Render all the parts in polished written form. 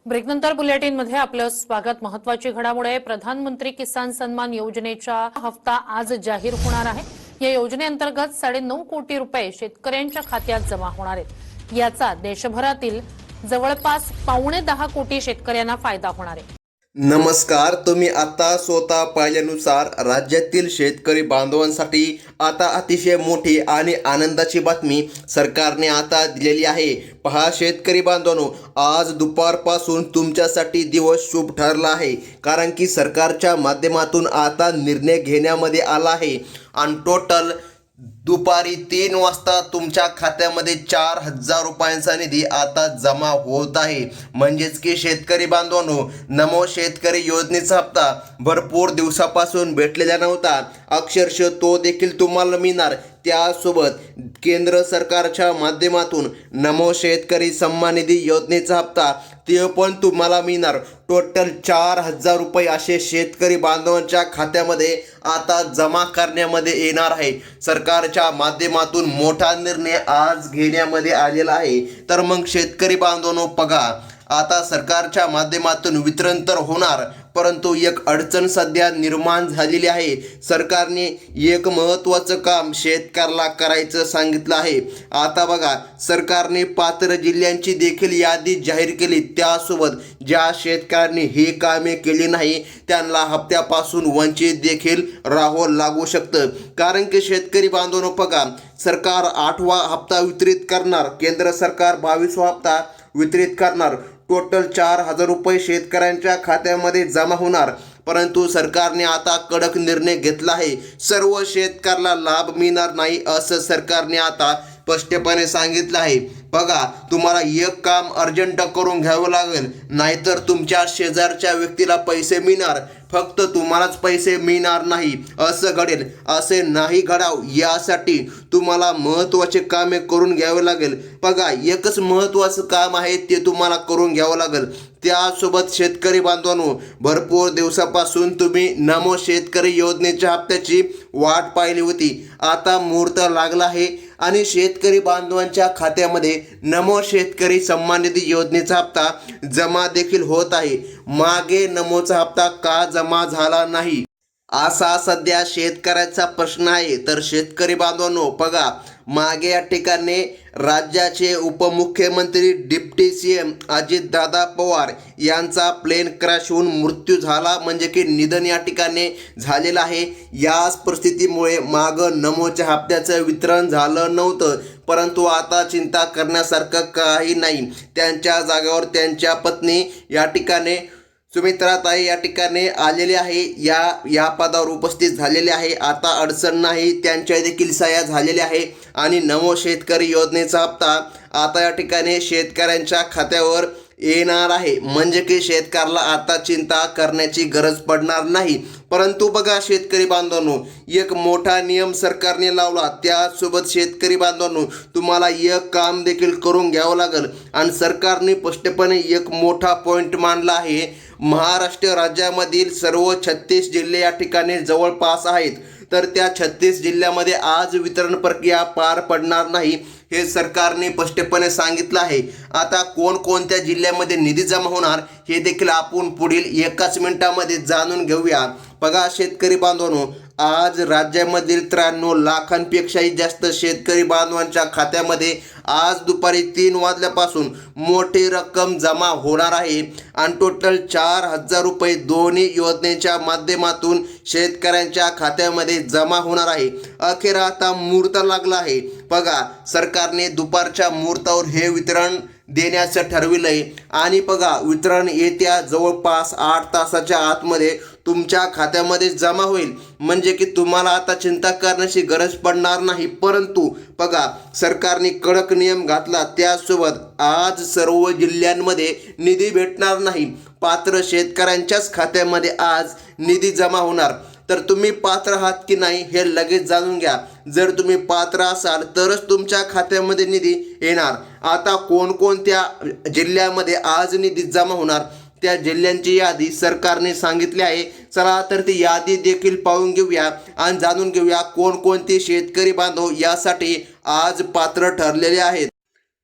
ब्रेकनंतर बुलेटिनमध्ये आपलं स्वागत। महत्त्वाची घडामोड आहे। प्रधानमंत्री किसान सन्मान योजनेचा हप्ता आज जाहीर होणार आहे। या योजनेअंतर्गत 9.5 कोटी रुपये शेतकऱ्यांच्या खात्यात जमा होणार आहेत। याचा देशभरातील जवळपास 9.25 कोटी शेतकऱ्यांना फायदा होणार आहे। नमस्कार, तुम्ही आता स्वतः पाहिल्यानुसार राज्यातील शेतकरी बांधवांसाठी आता अतिशय मोठी आणि आनंदाची बातमी सरकारने आता दिलेली आहे। पहा शेतकरी बांधवांनो, आज दुपारपासून तुमच्यासाठी दिवस शुभ ठरला आहे, कारण की सरकारच्या माध्यमातून आता निर्णय घेण्यामध्ये आला आहे आणि टोटल दुपारी 3 वाजता तुमच्या खात्यामध्ये 4,000 रुपयांचा निधी आता जमा होत आहे। म्हणजेच की शेतकरी बांधवांनो, नमो शेतकरी योजनेचा हप्ता भरपूर दिवसापासून भेटलेला नव्हता, अक्षरशः तो देखील तुम्हाला मिळणार। त्यासोबत केंद्र सरकारच्या माध्यमातून नमो शेतकरी सन्मान निधी योजनेचा हप्ता ते पण तुम्हाला मिळणार। टोटल 4,000 रुपये असे शेतकरी बांधवांच्या खात्यामध्ये आता जमा करण्यामध्ये येणार आहे। सरकारच्या माध्यमातून मोठा निर्णय आज घेण्यामध्ये आलेला आहे। तर मग शेतकरी बांधवांनो बघा, आता सरकारच्या माध्यमातून वितरण तर होणार, परंतु एक अडचण सध्या निर्माण झालेली आहे। सरकारने एक महत्त्वाचं काम शेतकऱ्याला करायचं सांगितलं आहे। आता बघा, सरकारने पात्र जिल्ह्यांची देखील यादी जाहीर केली। त्यासोबत ज्या शेतकऱ्यांनी ही कामे केली नाही त्यांना हप्त्यापासून वंचित देखील राहावं लागू शकतं। कारण की शेतकरी बांधवांनो बघा, सरकार 8वा हप्ता वितरित करणार, केंद्र सरकार 22वा हप्ता वितरित करणार। टोटल 4,000 रुपये शेतकऱ्यांच्या खात्यामध्ये जमा होणार, परंतु सरकारने आता कडक निर्णय घेतला आहे। सर्व शेतकऱ्याला लाभ मिळणार नाही असं सरकारने आता स्पष्टपणे सांगितलं आहे। बघा, तुम्हाला एक काम अर्जंट करून घ्यावं लागेल, नाहीतर तुमच्या शेजारच्या व्यक्तीला पैसे मिळणार, फक्त तुम्हालाच पैसे मिळणार नाही असं घडेल। असे नाही घडावं यासाठी तुम्हाला महत्त्वाचे कामे करून घ्यावे लागेल। बघा, एकच महत्त्वाचं काम आहे ते तुम्हाला करून घ्यावं लागेल। त्यासोबत शेतकरी बांधवांनो, भरपूर दिवसापासून तुम्ही नमो शेतकरी योजनेच्या हप्त्याची वाट पाहिली होती। आता मुहूर्त लागला आहे आणि शेतकरी बांधवांच्या खात्यामध्ये नमो शेतकरी सन्मान निधी योजनेचा हप्ता जमा देखील होत आहे। मागे नमोचा हप्ता का जमा झाला नाही असा सध्या शेतकऱ्याचा प्रश्न आहे। तर शेतकरी बांधवांनो बघा, मागे या ठिकाणी राज्याचे उपमुख्यमंत्री डिप्टी सीएम अजितदादा पवार यांचा प्लेन क्रॅश होऊन मृत्यू झाला, म्हणजे की निधन या ठिकाणी झालेलं आहे। याच परिस्थितीमुळे मागं नमोच्या हप्त्याचं वितरण झालं नव्हतं, परंतु आता चिंता करण्यासारखं काही नाही। त्यांच्या जागेवर त्यांच्या पत्नी या ठिकाणी सुमित्राताई या ठिकाणी आलेले आहे, या पदावर उपस्थित झालेले आहे। आता अडचण नाही, त्यांच्या देखील सह्या झालेल्या आहे आणि नमो शेतकरी योजनेचा हप्ता आता या ठिकाणी शेतकऱ्यांच्या खात्यावर येणार आहे, म्हणजे की शेतकऱ्याला आता चिंता करण्याची गरज पडणार नाही। परंतु बघा शेतकरी बांधवांनो, एक मोठा नियम सरकारने लावला, त्यासोबत शेतकरी बांधवांनो तुम्हाला एक काम देखील करून घ्यावं लागेल आणि सरकारने स्पष्टपणे एक मोठा पॉईंट मांडला आहे। महाराष्ट्र राज्यामधील सर्व 36 जिल्हे या ठिकाणी जवळपास आहेत, तर त्या 36 जिल्ह्यामध्ये आज वितरण प्रक्रिया पार पडणार नाही हे सरकारने स्पष्टपणे सांगितलं आहे। आता कोणकोणत्या जिल्ह्यामध्ये निधी जमा होणार हे देखील आपण पुढील एकाच मिनिटामध्ये जाणून घेऊया। बघा शेतकरी बांधवांनो, आज राज्यामधील 93 लाखांपेक्षाही जास्त शेतकरी बांधवांच्या खात्यामध्ये आज दुपारी 3 वाजल्यापासून मोठी रक्कम जमा होणार आहे आणि टोटल 4,000 रुपये दोन्ही योजनेच्या माध्यमातून शेतकऱ्यांच्या खात्यामध्ये जमा होणार आहे। अखेर आता मुहूर्त लागला आहे। बघा, सरकारने दुपारच्या मुहूर्तावर हे वितरण देण्याचं ठरविलंय आणि बघा, वितरण येत्या जवळपास 8 तासाच्या आतमध्ये तुमच्या खात्यामध्ये जमा होईल, म्हणजे की तुम्हाला आता चिंता करण्याची गरज पडणार नाही। परंतु बघा, सरकारने कडक नियम घातला, त्यासोबत आज सर्व जिल्ह्यांमध्ये निधी भेटणार नाही, पात्र शेतकऱ्यांच्याच खात्यामध्ये आज निधी जमा होणार। तर तुम्ही पात्र आहात की नाही हे लगेच जाणून घ्या। जर तुम्ही पात्र असाल तरच तुमच्या खात्यामध्ये निधी येणार। आता कोणकोणत्या जिल्ह्यामध्ये आज निधी जमा होणार त्या जिल्ह्यांची यादी सरकारने सांगितली आहे। चला तर ती यादी देखील पाहून घेऊया आणि जाणून घेऊया कोणकोणते शेतकरी बांधव यासाठी आज पात्र ठरलेले आहेत।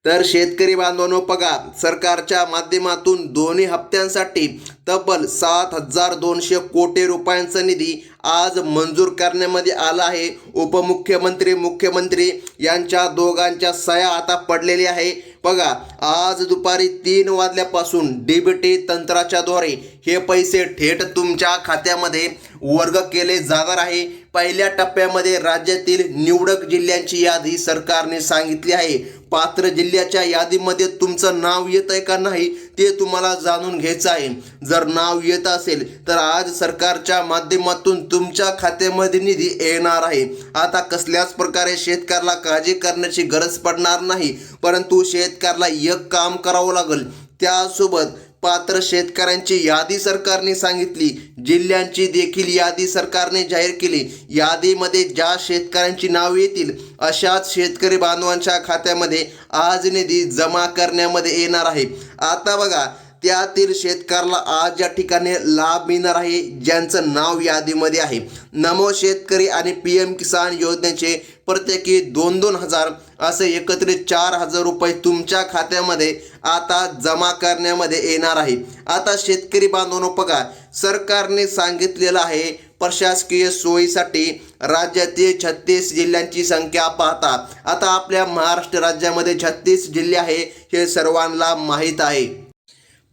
तर शेतकरी बांधवांनो बघा, सरकारच्या माध्यमातून दोन्ही हप्त्यांसाठी तब्बल 7,200 कोटी रुपयांचा निधी आज मंजूर करण्यामध्ये आला आहे. उपमुख्यमंत्री मुख्यमंत्री यांच्या दोघांच्या सह्या आता पडलेल्या आहे. बघा, आज दुपारी 3 वाजल्यापासून डीबीटी तंत्राच्याद्वारे हे पैसे थेट तुमच्या खात्यामध्ये वर्ग केले जाणार आहे. पहिल्या टप्प्यामध्ये राज्यातील निवडक जिल्ह्यांची यादी सरकारने सांगितली आहे. पात्र जिल्ह्याच्या यादीमध्ये तुमचं नाव येत आहे का नाही ते तुम्हाला जाणून घ्यायचं आहे. जर नाव येत असेल तर आज सरकारच्या माध्यमातून तुमच्या खात्यामध्ये निधी येणार आहे. आता कसल्याच प्रकारे शेतकऱ्याला काळजी करण्याची गरज पडणार नाही, परंतु शेतकऱ्याला एक काम करावं लागेल. त्यासोबत पात्र शेतकऱ्यांची यादी सरकारने सांगितली, जिल्ह्यांची देखील यादी सरकारने जाहीर केली. यादीमध्ये ज्या शेतकऱ्यांची नावे येतील अशाच शेतकरी बांधवांच्या खात्यामध्ये आज निधी जमा करण्यामध्ये येणार आहे. आता बघा, त्यातील शेतकऱ्याला आज या ठिकाणी लाभ मिळणार आहे ज्यांचं नाव यादीमध्ये आहे. नमो शेतकरी आणि PM किसान योजनेचे प्रत्येकी 2-2 हजार असे एकत्रित 4,000 रुपये तुमच्या खात्यामध्ये आता जमा करण्यामध्ये येणार आहे. आता शेतकरी बांधवांनो बघा, सरकारने सांगितलेलं आहे प्रशासकीय सोयीसाठी राज्यातील 36 जिल्ह्यांची संख्या पाहता आता आपल्या महाराष्ट्र राज्यामध्ये 36 जिल्हे आहे हे सर्वांना माहीत आहे.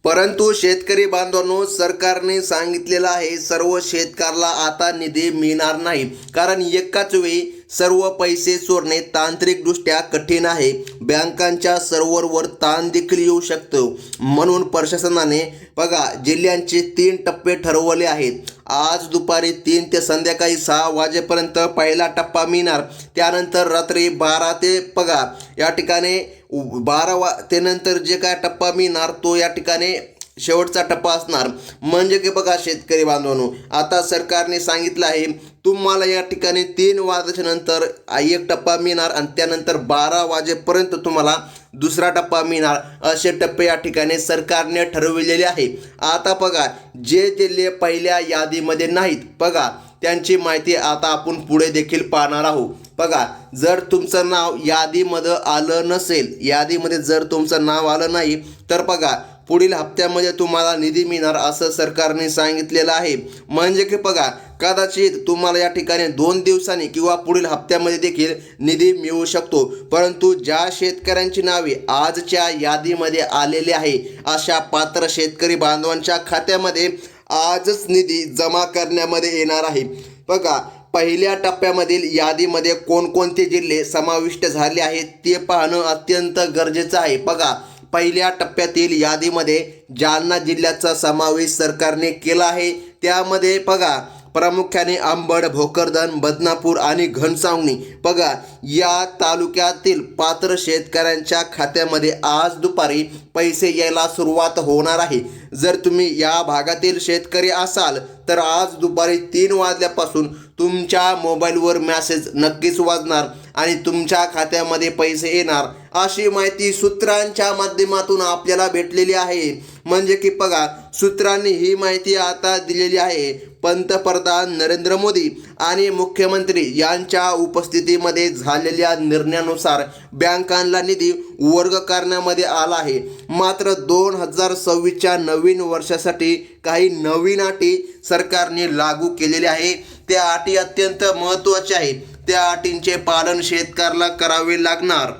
परंतु शेतकरी बांधवांनो, सरकारने सांगितलेलं आहे सर्व शेतकऱ्याला आता निधी मिळणार नाही, कारण एकाच वेळी सर्व पैसे चोरणे तांत्रिकदृष्ट्या कठीण आहे. बँकांच्या सर्व्हरवर ताण देखील येऊ शकतो. म्हणून प्रशासनाने बघा जिल्ह्यांचे 3 टप्पे ठरवले आहेत. आज दुपारी 3 ते संध्याकाळी 6 वाजेपर्यंत पहिला टप्पा मिळणार. त्यानंतर रात्री 12 ते बघा या ठिकाणी 12 ते नंतर जे काय टप्पा मिळणार तो या ठिकाणी शेवटचा टप्पा असणार. म्हणजे की बघा शेतकरी बांधवांनो, आता सरकारने सांगितलं आहे तुम्हाला या ठिकाणी 3 वाजल्याच्या नंतर एक टप्पा मिळणार आणि त्यानंतर 12 वाजेपर्यंत तुम्हाला दुसरा टप्पा मिळणार. असे टप्पे या ठिकाणी सरकारने ठरविलेले आहे. आता बघा, जे जिल्हे पहिल्या यादीमध्ये नाहीत बघा त्यांची माहिती आता आपण पुढे देखील पाहणार आहोत. बघा, जर तुमचं नाव यादीमध्ये आलं नसेल, यादीमध्ये जर तुमचं नाव आलं नाही तर बघा पुढील हप्त्यामध्ये तुम्हाला निधी मिळणार असं सरकारने सांगितलेलं आहे. म्हणजे की बघा कदाचित तुम्हाला या ठिकाणी 2 दिवसांनी किंवा पुढील हप्त्यामध्ये देखील निधी मिळू शकतो. परंतु ज्या शेतकऱ्यांची नावे आजच्या यादीमध्ये आलेले आहे अशा पात्र शेतकरी बांधवांच्या खात्यामध्ये आजच निधी जमा करण्यामध्ये येणार आहे. बघा, पहिल्या टप्प्यामधील यादीमध्ये कोणकोणते जिल्हे समाविष्ट झाले आहेत ते पाहणं अत्यंत गरजेचं आहे. बघा, पहिल्या टप्प्यातील यादीमध्ये जालना जिल्ह्याचा समावेश सरकारने केला आहे. त्यामध्ये बघा प्रामुख्याने अंबड, भोकरदन, बदनापूर आणि घनसावंगी बघा या तालुक्यातील पात्र शेतकऱ्यांच्या खात्यामध्ये आज दुपारी पैसे यायला सुरुवात होणार आहे. जर तुम्ही या भागातील शेतकरी असाल तर आज दुपारी 3 वाजल्यापासून तुमच्या मोबाईलवर मेसेज नक्कीच वाजणार आणि तुमच्या खात्यामध्ये पैसे येणार अशी माहिती सूत्रांच्या माध्यमातून आपल्याला भेटलेली आहे. म्हणजे की बघा सूत्रांनी ही माहिती आता दिलेली आहे. पंतप्रधान नरेंद्र मोदी आणि मुख्यमंत्री यांच्या उपस्थितीमध्ये झालेल्या निर्णयानुसार बँकांना निधी वर्ग करण्यामध्ये आला आहे. मात्र 2026च्या नवीन वर्षासाठी काही नवीन अटी सरकारने लागू केलेल्या आहे. त्या अटी अत्यंत महत्त्वाच्या आहेत. त्या अटींचे पालन शेतकऱ्याला करावे लागणार,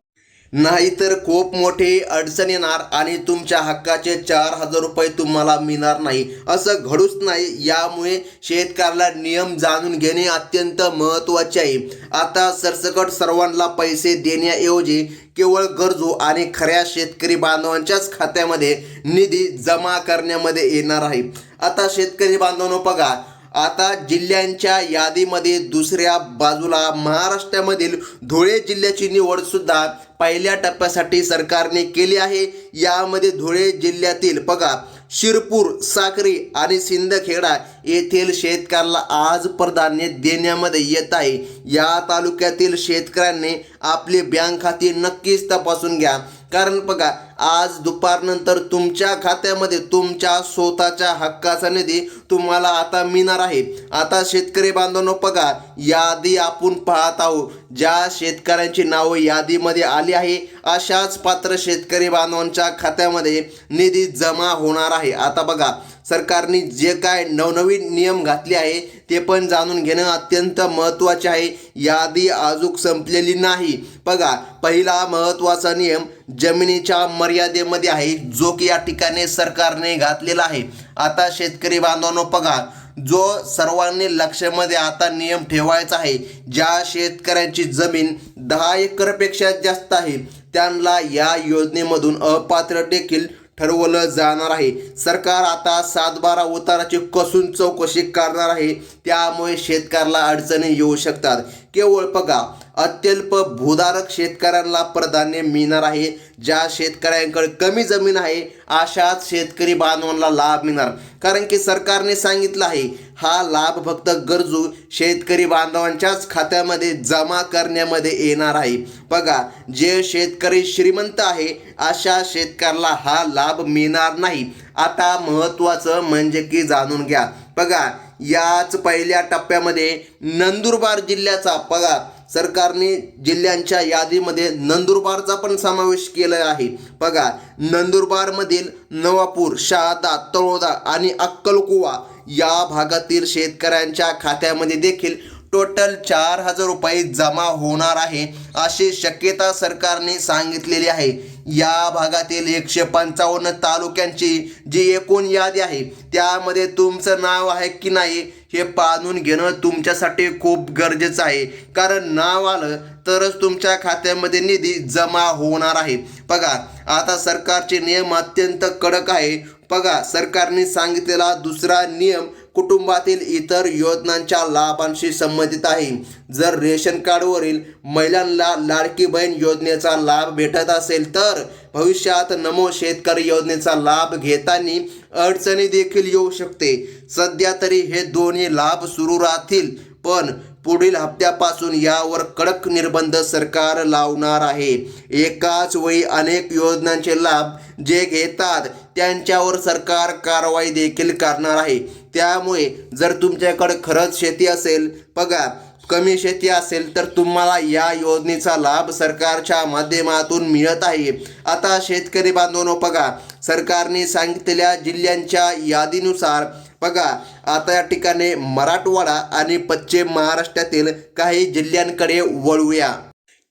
नाहीतर खूप मोठी अडचण येणार आणि तुमच्या हक्काचे 4,000 रुपये तुम्हाला मिळणार नाही. असं घडूच नाही. यामुळे शेतकऱ्याला नियम जाणून घेणे अत्यंत महत्त्वाचे आहे. आता सरसकट सर्वांना पैसे देण्याऐवजी केवळ गरजू आणि खऱ्या शेतकरी बांधवांच्याच खात्यामध्ये निधी जमा करण्यामध्ये येणार आहे. आता शेतकरी बांधवांनो बघा, आता जिल्ह्यांच्या यादीमध्ये दुसऱ्या बाजूला महाराष्ट्रामधील धुळे जिल्ह्याची निवड सुद्धा पहिल्या टप्प्यासाठी सरकारने केली आहे. यामध्ये धुळे जिल्ह्यातील बघा शिरपूर, साक्री आणि सिंदखेडा येथील शेतकऱ्याला आज प्राधान्य देण्यामध्ये येत आहे. या तालुक्यातील शेतकऱ्यांनी आपली बँक खाती नक्कीच तपासून घ्या. कारण बघा आज दुपारनंतर तुमच्या खात्यामध्ये तुमच्या स्वतःच्या हक्काचा निधी तुम्हाला आता मिळणार आहे. आता शेतकरी बांधवांनो बघा, यादी आपण पाहत आहोत. ज्या शेतकऱ्यांची नावं यादीमध्ये आली आहे अशाच पात्र शेतकरी बांधवांच्या खात्यामध्ये निधी जमा होणार आहे. आता बघा सरकारने जे काय नवनवीन नियम घातले आहे ते पण जाणून घेणं अत्यंत महत्त्वाचे आहे. यादी अजून संपलेली नाही. बघा पहिला महत्त्वाचा नियम जमिनीच्या मर्यादेमध्ये आहे, जो की या ठिकाणी सरकारने घातलेला आहे. आता शेतकरी बांधवांनो बघा, जो सर्वांनी लक्षामध्ये आता नियम ठेवायचा आहे, ज्या शेतकऱ्यांची जमीन 10 एकरपेक्षा जास्त आहे त्यांना या योजनेमधून अपात्र देखील ठरवलं जाणार आहे. सरकार आता 7/12 उताराची कसून चौकशी करणार आहे, त्यामुळे शेतकऱ्याला अडचणी येऊ शकतात. केवळ बघा अत्यल्प भूधारक शेतकऱ्यांना प्राधान्य मिळणार आहे. ज्या शेतकऱ्यांकडे कमी जमीन आहे अशाच शेतकरी बांधवांना लाभ मिळणार, कारण की सरकारने सांगितलं आहे हा लाभ फक्त गरजू शेतकरी बांधवांच्याच खात्यामध्ये जमा करण्यामध्ये येणार आहे. बघा जे शेतकरी श्रीमंत आहे अशा शेतकऱ्याला हा लाभ मिळणार नाही. आता महत्त्वाचं म्हणजे की जाणून घ्या, बघा याच पहिल्या टप्प्यामध्ये नंदुरबार जिल्ह्याचा बघा सरकारने जिल्ह्यांच्या यादीमध्ये नंदुरबारचा पण समावेश केला आहे. बघा नंदुरबारमधील नवापूर, शहादा, तळोदा आणि अक्कलकुवा या भागातील शेतकऱ्यांच्या खात्यामध्ये देखील टोटल 4,000 रुपये जमा होणार आहे अशी शक्यता सरकारने सांगितलेली आहे. या भागातील 155 तालुक्यांची जी एकूण यादी आहे त्यामध्ये तुमचं नाव आहे की नाही हे पाहून घेणं तुमच्यासाठी खूप गरजेचं आहे, कारण नाव आलं तरच तुमच्या खात्यामध्ये निधी जमा होणार आहे. बघा आता सरकारचे नियम अत्यंत कडक आहे. बघा सरकारने सांगितलेला दुसरा नियम कुटुंबातील इतर योजनांच्या लाभांशी संबंधित आहे. जर रेशन कार्डवरील महिलांना लाडकी बहीण योजनेचा लाभ भेटत असेल तर भविष्यात नमो शेतकरी योजनेचा लाभ घेताना अडचणी देखील येऊ शकते. सध्या तरी हे दोन्ही लाभ सुरू राहतील, पण पुढील हप्त्यापासून यावर कडक निर्बंध सरकार लावणार आहे. एकाच वेळी अनेक योजनांचे लाभ जे घेतात त्यांच्यावर सरकार कारवाई देखील करणार आहे. त्यामुळे जर तुमच्याकडे खरंच शेती असेल, बघा कमी शेती असेल तर तुम्हाला या योजनेचा लाभ सरकारच्या माध्यमातून मिळत आहे. आता शेतकरी बांधवांनो बघा सरकारने सांगितलेल्या जिल्ह्यांच्या यादीनुसार बघा आता या ठिकाणी मराठवाडा आणि पश्चिम महाराष्ट्रातील काही जिल्ह्यांकडे वळूया.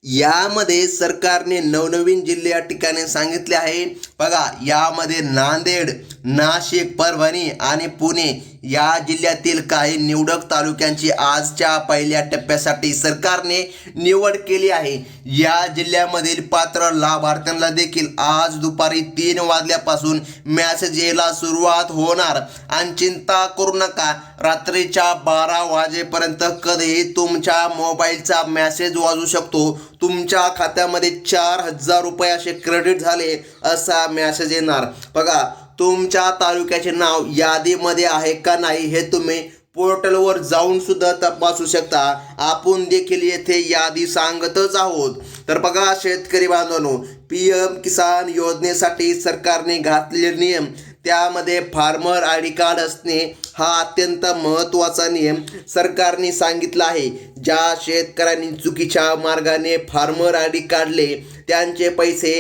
यामध्ये सरकारने नवनवीन जिल्हे या ठिकाणी सांगितले आहे. बघा यामध्ये नांदेड, नाशिक, परभणी आणि पुणे या जिल्ह्यातील काही निवडक तालुक्यांची आजच्या पहिल्या टप्प्यासाठी सरकारने निवड केली आहे. या जिल्ह्यामधील पात्र लाभार्थ्यांना देखील आज दुपारी 3 वाजल्यापासून मेसेज यायला सुरुवात होणार. आणि चिंता करू नका, रात्रीच्या 12 वाजेपर्यंत कधीही तुमच्या मोबाईलचा मेसेज वाजू शकतो. तुमच्या खात्यामध्ये 4,000 रुपये असे क्रेडिट झाले असा मेसेज येणार. बघा तुमच्या तालुक्याचे नाव यादीमध्ये आहे का नाही हे तुम्ही पोर्टलवर जाऊन सुद्धा तपासू शकता. आपण देखील येथे यादी सांगतच आहोत. तर बघा शेतकरी बांधवांनो, PM किसान योजनेसाठी सरकारने घातलेले नियम त्यामध्ये फार्मर ID कार्ड असणे हा अत्यंत महत्त्वाचा नियम सरकारने सांगितला आहे. ज्या शेतकऱ्यांनी चुकीच्या मार्गाने फार्मर ID काढले त्यांचे पैसे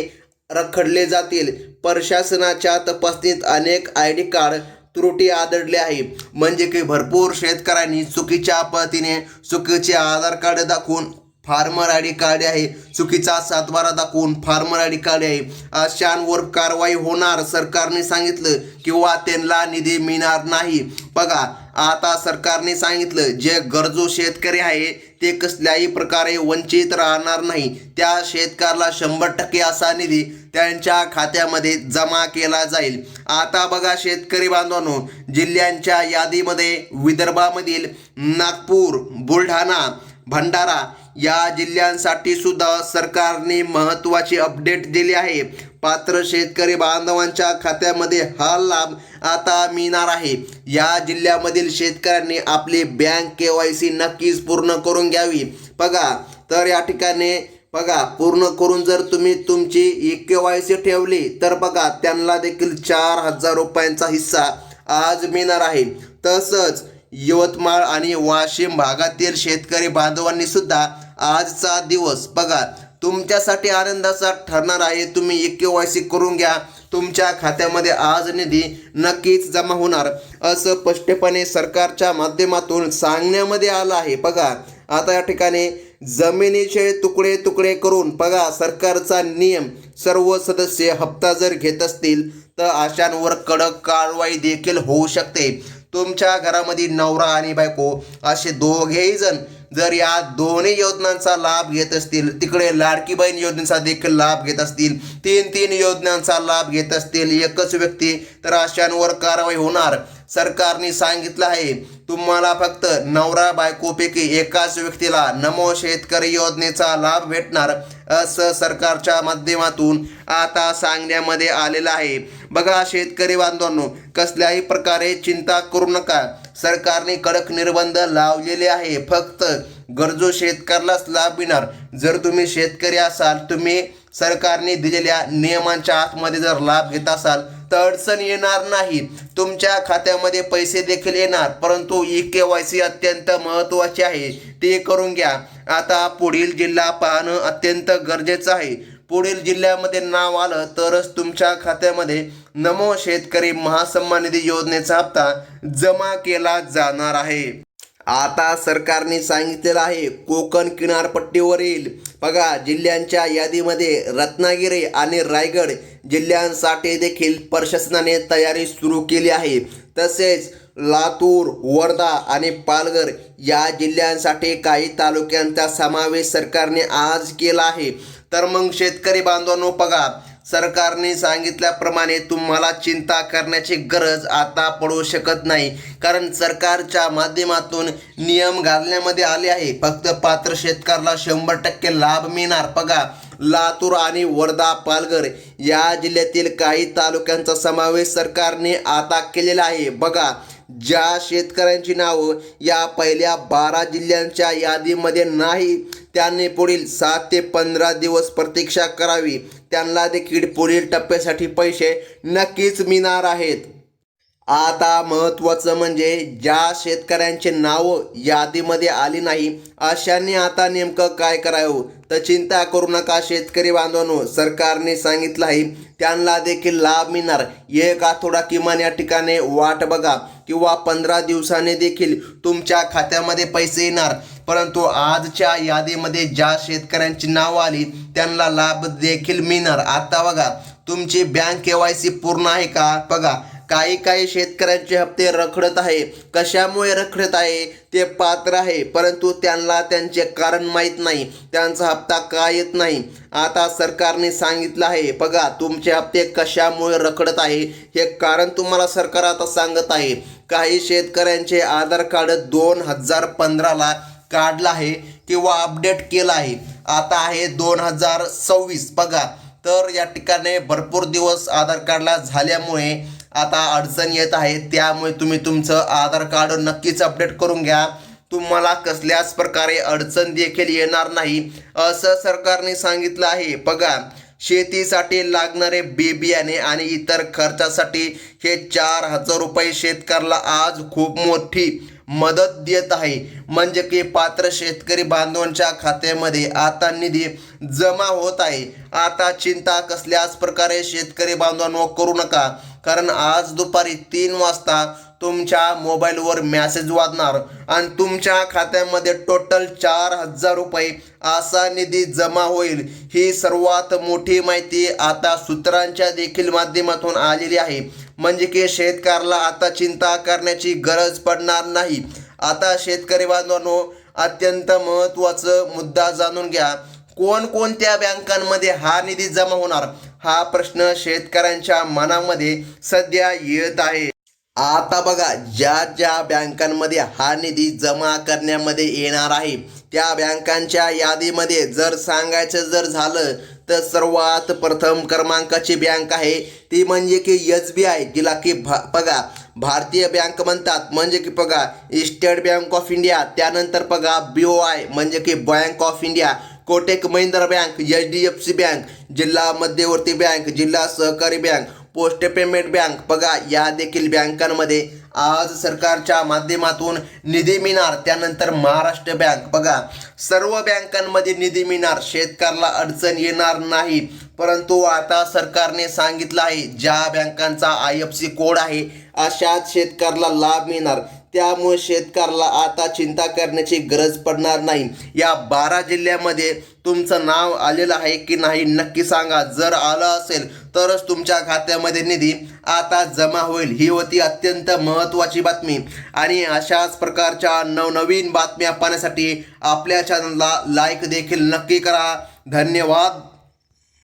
रखडले जातील. प्रशासनाच्या तपासणीत अनेक ID कार्ड त्रुटी आढळली आहे. म्हणजे की भरपूर शेतकऱ्यांनी चुकीच्या पद्धतीने चुकीचे आधार कार्ड दाखवून फार्मर ID कार्ड आहे, चुकीचा 7/12 दाखवून फार्मर ID कार्ड आहे, अशांवर कारवाई होणार सरकारने सांगितलं, किंवा त्यांना निधी मिळणार नाही. बघा आता सरकारने सांगितलं जे गरजू शेतकरी आहे ते कसल्याही प्रकारे वंचित राहणार नाही. त्या शेतकऱ्याला 100% असा निधी त्यांच्या खात्यामध्ये जमा केला जाईल. आता बघा शेतकरी बांधवांनो, जिल्ह्यांच्या यादीमध्ये विदर्भामधील नागपूर, बुलढाणा, भंडारा या जिल्ह्यांसाठी सुद्धा सरकारने महत्त्वाची अपडेट दिली आहे. पात्र शेतकरी बांधवांच्या खात्यामध्ये हा लाभ आता मिळणार आहे. या जिल्ह्यामधील शेतकऱ्यांनी आपली बँक KYC नक्कीच पूर्ण करून घ्यावी. बघा तर या ठिकाणी बघा पूर्ण करून जर तुम्ही तुमची KYC ठेवली तर बघा त्यांना देखील 4,000 रुपयांचा हिस्सा आज मिळणार आहे. तसंच यवतमाळ आणि वाशिम भागातील शेतकरी बांधवांनी सुद्धा आजचा दिवस बघा तुमच्यासाठी आनंदाचा ठरणार आहे. तुम्ही KYC करून घ्या, तुमच्या खात्यामध्ये आज निधी नक्कीच जमा होणार असं स्पष्टपणे सरकारच्या माध्यमातून सांगण्यामध्ये आलं आहे. बघा आता या ठिकाणी जमिनीचे तुकडे तुकडे करून बघा सरकारचा नियम, सर्व सदस्य हप्ता जर घेत असतील तर अशांवर कडक कारवाई देखील होऊ शकते. तुमच्या घरामध्ये नवरा आणि बायको असे दोघेही जण जर या दोन्ही योजनांचा लाभ घेत असतील, तिकडे लाडकी बहीण योजनेचा देखील लाभ घेत असतील, तीन योजनांचा लाभ घेत असतील एकच व्यक्ती, तर अशांवर कारवाई होणार. सरकारने सांगितलं आहे तुम्हाला फक्त नवरा बायकोपैकी एकाच व्यक्तीला नमो शेतकरी योजनेचा लाभ भेटणार असं सरकारच्या माध्यमातून आता सांगण्यामध्ये आलेलं आहे. बघा शेतकरी बांधवांनो, कसल्याही प्रकारे चिंता करू नका. सरकारने कडक निर्बंध लावलेले आहे. फक्त गरजू शेतकऱ्यालाच लाभ मिळणार. जर तुम्ही शेतकरी असाल, तुम्ही सरकारने दिलेल्या नियमांच्या आतमध्ये जर लाभ घेत असाल तर अडचण येणार नाही. तुमच्या खात्यामध्ये पैसे देखील येणार. परंतु KYC अत्यंत महत्त्वाचे आहे, ते करून घ्या. आता पुढील जिल्हा पाहणं अत्यंत गरजेचं आहे. पुढील जिल्ह्यामध्ये नाव आलं तरच तुमच्या खात्यामध्ये नमो शेतकरी महासन्मान निधी योजनेचा हप्ता जमा केला जाणार आहे. आता सरकारने सांगितलेलं आहे कोकण किनारपट्टीवरील बघा जिल्ह्यांच्या यादीमध्ये रत्नागिरी आणि रायगड जिल्ह्यांसाठी देखील प्रशासनाने तयारी सुरू केली आहे. तसेच लातूर, वर्धा आणि पालघर या जिल्ह्यांसाठी काही तालुक्यांचा समावेश सरकारने आज केला आहे. तर मग शेतकरी बांधवांनो बघा सरकारने सांगितल्याप्रमाणे तुम्हाला चिंता करण्याची गरज आता पडू शकत नाही. कारण सरकारच्या माध्यमातून नियम घालण्यामध्ये आले आहे. फक्त पात्र शेतकऱ्याला 100% लाभ मिळणार. बघा लातूर आणि वर्धा, पालघर या जिल्ह्यातील काही तालुक्यांचा समावेश सरकारने आता केलेला आहे. बघा ज्या शेतकऱ्यांची नावं या पहिल्या 12 जिल्ह्यांच्या यादीमध्ये नाही त्यांनी पुढील 7 ते 15 दिवस प्रतीक्षा करावी. त्यांना देखील पुढील टप्प्यासाठी पैसे नक्कीच मिळणार आहेत. आता महत्त्वाचं म्हणजे ज्या शेतकऱ्यांचे नावं यादीमध्ये आली नाही अशांनी आता नेमकं काय करावं तर चिंता करू नका शेतकरी बांधवांनो. सरकारने सांगितलं आहे त्यांना देखील लाभ मिळणार. एक आठवडा किमान या ठिकाणी वाट बघा किंवा 15 दिवसांनी देखील तुमच्या खात्यामध्ये पैसे येणार. परंतु आजच्या यादीमध्ये ज्या शेतकऱ्यांची नावं आली त्यांना लाभ देखील मिळणार. आता बघा तुमची बँक KYC पूर्ण आहे का? बघा काही शेतकऱ्यांचे हप्ते रखडत आहे. कशामुळे रखडत आहे ते पात्र आहे, परंतु त्यांना त्यांचे कारण माहीत नाही, त्यांचा हप्ता का येत नाही. आता सरकारने सांगितलं आहे बघा तुमचे हप्ते कशामुळे रखडत आहे हे कारण तुम्हाला सरकार आता सांगत आहे. काही शेतकऱ्यांचे आधार कार्ड 2015ला काढलं आहे किंवा अपडेट केलं आहे, आता आहे 2026. बघा तर या ठिकाणी भरपूर दिवस आधार कार्डला झाल्यामुळे आता अडचण येत आहे. त्यामुळे तुम्ही तुमचं आधार कार्ड नक्कीच अपडेट करून घ्या. तुम्हाला कसल्याच प्रकारे अडचण देखील येणार नाही असं सरकारने सांगितलं आहे. बघा शेतीसाठी लागणारे बी बियाणे आणि इतर खर्चासाठी हे 4,000 रुपये शेतकऱ्याला आज खूप मोठी मदत देत आहे. म्हणजे की पात्र शेतकरी बांधवांच्या खात्यामध्ये आता निधी जमा होत आहे. आता चिंता कसल्याच प्रकारे शेतकरी बांधवांनो करू नका. कारण आज दुपारी 3 वाजता तुमच्या मोबाईलवर मेसेज वाजणार आणि तुमच्या खात्यामध्ये टोटल 4,000 रुपये असा निधी जमा होईल. ही सर्वात मोठी माहिती आता सूत्रांच्या देखील माध्यमातून आलेली आहे. म्हणजे की शेतकऱ्याला आता चिंता करण्याची गरज पडणार नाही. आता शेतकरी बांधवांनो अत्यंत महत्त्वाचा मुद्दा जाणून घ्या. कोणकोणत्या बँकांमध्ये हा निधी जमा होणार हा प्रश्न शेतकऱ्यांच्या मनामध्ये सध्या येत आहे. आता बघा ज्या बँकांमध्ये हा निधी जमा करण्यामध्ये येणार आहे त्या बँकांच्या यादीमध्ये जर सांगायचं जर झालं तर सर्वात प्रथम क्रमांकाची बँक आहे ती म्हणजे की SBI, जिला की बघा भारतीय बँक म्हणतात. म्हणजे की बघा स्टेट बँक ऑफ इंडिया, त्यानंतर बघा BOI म्हणजे की bank of India, Kotak Mahindra bank, HDFC bank, जिल्हा मध्यवर्ती बँक, जिल्हा सहकारी बँक, पोस्ट पेमेंट बँक बघा, या देखील बँकांमध्ये आज सरकारच्या माध्यमातून निधी मिळणार. त्यानंतर महाराष्ट्र बँक बघा, सर्व बँकांमध्ये निधी मिळणार, शेतकऱ्याला अडचण येणार नाही. परंतु आता सरकारने सांगितलं आहे, ज्या बँकांचा IFSC कोड आहे अशाच शेतकऱ्याला लाभ मिळणार. त्यामुळे शेतकऱ्याला आता चिंता करण्याची गरज पडणार नाही. या 12 जिल्ह्यामध्ये तुमचं नाव आलेलं आहे की नाही नक्की सांगा. जर आलं असेल तरच तुमच्या खात्यामध्ये निधी आता जमा होईल. ही होती अत्यंत महत्त्वाची बातमी. आणि अशाच प्रकारच्या नवनवीन बातम्या पाहण्यासाठी आपल्या चॅनलला लाईक देखील नक्की करा. धन्यवाद.